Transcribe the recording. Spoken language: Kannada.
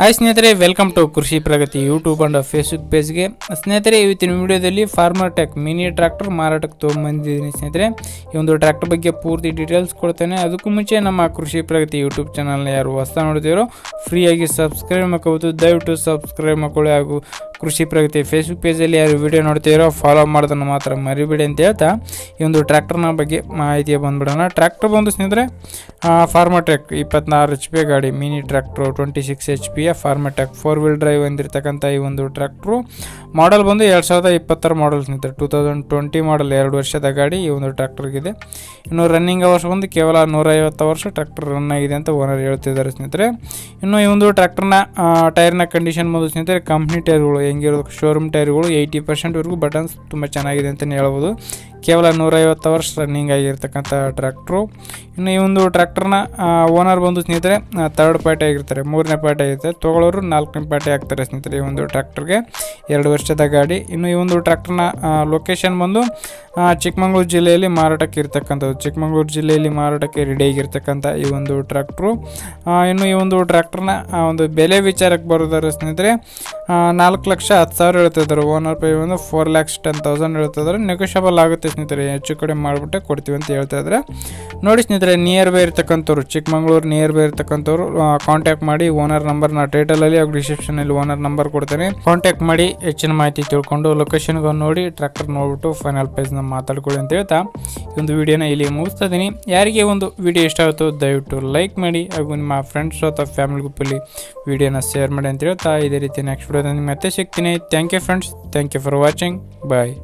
ಹಾಯ್ ಸ್ನೇಹಿತರೆ, ವೆಲ್ಕಮ್ ಟು ಕೃಷಿ ಪ್ರಗತಿ ಯೂಟ್ಯೂಬ್ ಅಂಡ್ ಫೇಸ್ಬುಕ್ ಪೇಜ್ಗೆ. ಸ್ನೇಹಿತರೆ, ಇವತ್ತಿನ ವಿಡಿಯೋದಲ್ಲಿ ಫಾರ್ಮರ್ಟ್ಯಾಕ್ ಮಿನಿ ಟ್ರ್ಯಾಕ್ಟರ್ ಮಾರಾಟಕ್ಕೆ ತೊಗೊಂಬಂದಿದ್ದೀನಿ. ಸ್ನೇಹಿತರೆ, ಈ ಒಂದು ಟ್ರ್ಯಾಕ್ಟರ್ ಬಗ್ಗೆ ಪೂರ್ತಿ ಡೀಟೇಲ್ಸ್ ಕೊಡ್ತೇನೆ. ಅದಕ್ಕೂ ಮುಂಚೆ ನಮ್ಮ ಕೃಷಿ ಪ್ರಗತಿ ಯೂಟ್ಯೂಬ್ ಚಾನಲ್ನ ಯಾರು ಹೊಸ ನೋಡ್ತೀರೋ ಫ್ರೀಯಾಗಿ ಸಬ್ಸ್ಕ್ರೈಬ್ ಮಾಡ್ಕೋಬೋದು. ದಯವಿಟ್ಟು ಸಬ್ಸ್ಕ್ರೈಬ್ ಮಾಡ್ಕೊಳ್ಳಿ. ಹಾಗೂ ಕೃಷಿ ಪ್ರಗತಿ ಫೇಸ್ಬುಕ್ ಪೇಜಲ್ಲಿ ಯಾರು ವಿಡಿಯೋ ನೋಡ್ತೀರೋ ಫಾಲೋ ಮಾಡೋದನ್ನು ಮಾತ್ರ ಮರಿಬೇಡಿ ಅಂತ ಹೇಳ್ತಾ ಈ ಒಂದು ಟ್ರ್ಯಾಕ್ಟರ್ನ ಬಗ್ಗೆ ಮಾಹಿತಿಗೆ ಬಂದ್ಬಿಡೋಣ. ಟ್ರ್ಯಾಕ್ಟರ್ ಬಂದು ಸ್ನೇಹಿತರೆ ಫಾರ್ಮರ್ಟ್ಯಾಕ್ 26 HP ಗಾಡಿ mini tractor 26 HP ಫಾರ್ಮರ್ಟ್ಯಾಕ್ 4 wheel drive ಹೊಂದಿರತಕ್ಕಂಥ ಈ ಒಂದು ಟ್ರ್ಯಾಕ್ಟ್ರು ಮಾಡಲ್ ಬಂದು 2020 ಮಾಡಲ್ ಸ್ನೇಹಿತರೆ. 2020 ಮಾಡಲ್, 2 ವರ್ಷದ ಗಾಡಿ ಈ ಒಂದು ಟ್ರ್ಯಾಕ್ಟರ್ಗಿದೆ. ಇನ್ನು ರನ್ನಿಂಗ್ ಅವರ್ಸ್ ಬಂದು ಕೇವಲ 150 ವರ್ಷ ಟ್ರ್ಯಾಕ್ಟರ್ ರನ್ ಆಗಿದೆ ಅಂತ ಓನರ್ ಹೇಳ್ತಿದ್ದಾರೆ ಸ್ನೇಹಿತರೆ. ಇನ್ನು ಈ ಒಂದು ಟ್ರ್ಯಾಕ್ಟರ್ನ ಟೈರ್ನ ಕಂಡೀಷನ್ ಬಂದು ಸ್ನೇಹಿತರೆ ಕಂಪ್ನಿ ಟೈರ್ಗಳು ಹೆಂಗಿರೋದು, ಶೋರೂಮ್ ಟೈರ್ಗಳು 80% ಬಟನ್ಸ್ ತುಂಬ ಚೆನ್ನಾಗಿದೆ ಅಂತಲೇ ಹೇಳ್ಬೋದು. ಕೇವಲ 150 ವರ್ಷ ರನ್ನಿಂಗ್ ಆಗಿರ್ತಕ್ಕಂಥ ಟ್ರ್ಯಾಕ್ಟ್ರು. ಇನ್ನು ಈ ಒಂದು ಟ್ರ್ಯಾಕ್ಟರ್ನ ಓನರ್ ಬಂದು ಸ್ನೇಹಿತರೆ 3rd ಪಾರ್ಟಿ ಆಗಿರ್ತಾರೆ, 3ನೇ ಪಾರ್ಟಿ ಆಗಿರ್ತಾರೆ. ತೊಗೊಳ್ಳೋರು 4ನೇ ಪಾರ್ಟಿ ಆಗ್ತಾರೆ ಸ್ನೇಹಿತರೆ. ಈ ಒಂದು ಟ್ರ್ಯಾಕ್ಟರ್ಗೆ 2 ವರ್ಷದ ಗಾಡಿ. ಇನ್ನು ಈ ಒಂದು ಟ್ರ್ಯಾಕ್ಟರ್ನ ಲೊಕೇಶನ್ ಬಂದು ಚಿಕ್ಕಮಗಳೂರು ಜಿಲ್ಲೆಯಲ್ಲಿ ಮಾರಾಟಕ್ಕೆ ಇರ್ತಕ್ಕಂಥದ್ದು. ಚಿಕ್ಕಮಗಳೂರು ಜಿಲ್ಲೆಯಲ್ಲಿ ಮಾರಾಟಕ್ಕೆ ರೆಡಿ ಆಗಿರ್ತಕ್ಕಂಥ ಈ ಒಂದು ಟ್ರ್ಯಾಕ್ಟ್ರು. ಇನ್ನು ಈ ಒಂದು ಟ್ರ್ಯಾಕ್ಟರ್ನ ಒಂದು ಬೆಲೆ ವಿಚಾರಕ್ಕೆ ಬರೋದಾದ್ರೆ ಸ್ನೇಹಿತರೆ 4,10,000 ಹೇಳ್ತಿದ್ದಾರೆ. ಓನರ್ ಪೇ ಬಂದು 4,10,000 ಹೇಳ್ತಿದ್ದಾರೆ. ನೆಗೋಷಿಯಬಲ್ ಆಗುತ್ತೆ ಸ್ನೇಹಿತರೆ, ಹೆಚ್ಚು ಕಡಿಮೆ ಮಾಡಿಬಿಟ್ಟೆ ಕೊಡ್ತೀವಿ ಅಂತ ಹೇಳ್ತಾ ಇದ್ದಾರೆ. ನೋಡಿ ಸ್ನೇಹಿತರೆ, ನಿಯರ್ ಬೈ ಇರ್ತಕ್ಕಂಥವ್ರು, ಚಿಕ್ಕಮಗಳೂರು ನಿಯರ್ ಬೈ ಇರ್ತಕ್ಕಂಥವ್ರು ಕಾಂಟ್ಯಾಕ್ಟ್ ಮಾಡಿ. ಓನರ್ ನಂಬರ್ನ ಟೈಟಲಲ್ಲಿ ಹಾಗೂ ಡಿಸ್ಕ್ರಿಪ್ಷನಲ್ಲಿ ಓನರ್ ನಂಬರ್ ಕೊಡ್ತೇನೆ. ಕಾಂಟ್ಯಾಕ್ಟ್ ಮಾಡಿ ಹೆಚ್ಚಿನ ಮಾಹಿತಿ ತಿಳ್ಕೊಂಡು ಲೊಕೇಶನ್ಗೆ ನೋಡಿ ಟ್ರ್ಯಾಕ್ಟರ್ ನೋಡ್ಬಿಟ್ಟು ಫೈನಲ್ ಪ್ರೈಸ್ನ ಮಾತಾಡ್ಕೊಳ್ಳಿ ಅಂತ ಹೇಳ್ತಾ ಈ ಒಂದು ವಿಡಿಯೋನ ಇಲ್ಲಿ ಮುಗಿಸ್ತಾ ಇದ್ದೀನಿ. ಯಾರಿಗೆ ಒಂದು ವಿಡಿಯೋ ಇಷ್ಟ ಆಗುತ್ತೋ ದಯವಿಟ್ಟು ಲೈಕ್ ಮಾಡಿ, ಹಾಗೂ ನಿಮ್ಮ ಫ್ರೆಂಡ್ಸ್ ಅಥವಾ ಫ್ಯಾಮಿಲಿ ಗ್ರೂಪಲ್ಲಿ ವಿಡಿಯೋನ ಶೇರ್ ಮಾಡಿ ಅಂತ ಹೇಳ್ತಾ ಇದೇ ರೀತಿ ನೆಕ್ಸ್ಟ್ ವಿಡಿಯೋದಲ್ಲಿ ಮತ್ತೆ ಸಿಗ್ತೀನಿ. Thank you friends, thank you for watching. Bye.